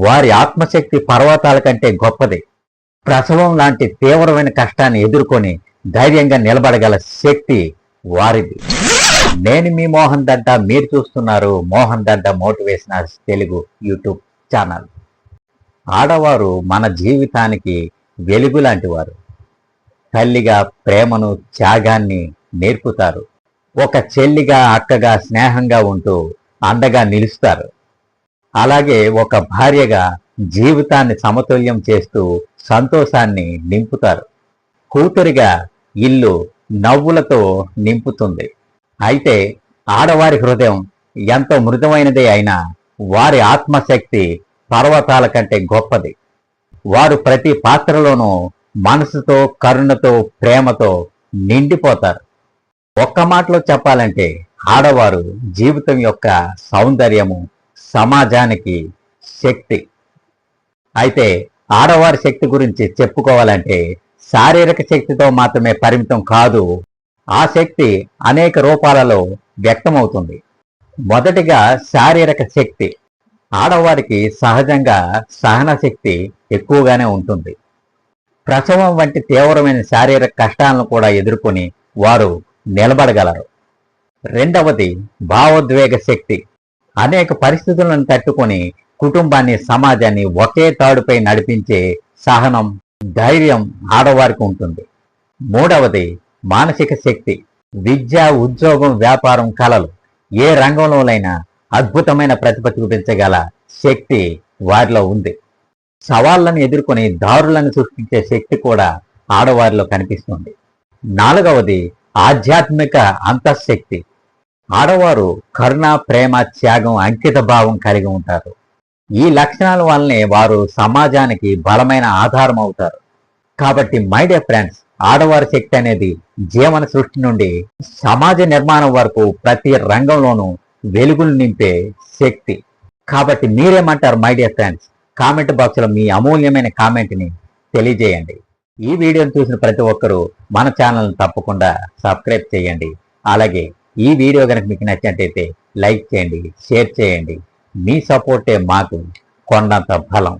వారి ఆత్మశక్తి పర్వతాల కంటే గొప్పది. ప్రసవం లాంటి తీవ్రమైన కష్టాన్ని ఎదుర్కొని ధైర్యంగా నిలబడగల శక్తి వారిది. నేను మీ మోహన్ దడ్డా, మీరు చూస్తున్నారు Mohan Dadda motivational Telugu YouTube channel. ఆడవారు మన జీవితానికి వెలుగు లాంటి వారు. తల్లిగా ప్రేమను, త్యాగాన్ని నేర్పుతారు. ఒక చెల్లిగా, అక్కగా స్నేహంగా ఉంటూ అండగా నిలుస్తారు. అలాగే ఒక భార్యగా జీవితాన్ని సమతుల్యం చేస్తూ సంతోషాన్ని నింపుతారు. కూతురిగా ఇల్లు నవ్వులతో నింపుతుంది. అయితే ఆడవారి హృదయం ఎంతో మృదువైనదే అయినా వారి ఆత్మశక్తి పర్వతాల కంటే గొప్పది. వారు ప్రతి పాత్రలోనూ మనసుతో, కరుణతో, ప్రేమతో నిండిపోతారు. ఒక్క మాటలో చెప్పాలంటే ఆడవారు జీవితం యొక్క సౌందర్యము, సమాజానికి శక్తి. అయితే ఆడవారి శక్తి గురించి చెప్పుకోవాలంటే శారీరక శక్తితో మాత్రమే పరిమితం కాదు. ఆ శక్తి అనేక రూపాలలో వ్యక్తమవుతుంది. మొదటిగా శారీరక శక్తి. ఆడవారికి సహజంగా సహన శక్తి ఎక్కువగానే ఉంటుంది. ప్రసవం వంటి తీవ్రమైన శారీరక కష్టాలను కూడా ఎదుర్కొని వారు నిలబడగలరు. రెండవది భావోద్వేగ శక్తి. అనేక పరిస్థితులను తట్టుకొని కుటుంబాన్ని, సమాజాన్ని ఒకే తాడుపై నడిపించే సహనం, ధైర్యం ఆడవారికి ఉంటుంది. మూడవది మానసిక శక్తి. విద్య, ఉద్యోగం, వ్యాపారం, కళలు ఏ రంగంలోనైనా అద్భుతమైన ప్రతిభ చూపించగల శక్తి వారిలో ఉంది. సవాళ్లను ఎదుర్కొని దారులను సృష్టించే శక్తి కూడా ఆడవారిలో కనిపిస్తుంది. నాలుగవది ఆధ్యాత్మిక అంతఃశక్తి. ఆడవారు కరుణ, ప్రేమ, త్యాగం, అంకిత భావం కలిగి ఉంటారు. ఈ లక్షణాల వల్లనే వారు సమాజానికి బలమైన ఆధారం అవుతారు. కాబట్టి మై డియర్ ఫ్రెండ్స్, ఆడవారి శక్తి అనేది జీవన సృష్టి నుండి సమాజ నిర్మాణం వరకు ప్రతి రంగంలోనూ వెలుగులు నింపే శక్తి. కాబట్టి మీరేమంటారు మై డియర్ ఫ్రెండ్స్? కామెంట్ బాక్స్లో మీ అమూల్యమైన కామెంట్ని తెలియజేయండి. ఈ వీడియోని చూసిన ప్రతి ఒక్కరూ మన ఛానల్ని తప్పకుండా సబ్స్క్రైబ్ చేయండి. అలాగే ఈ వీడియో కనుక మీకు నచ్చినట్టయితే లైక్ చేయండి, షేర్ చేయండి. మీ సపోర్టే మాకు కొండంత బలం.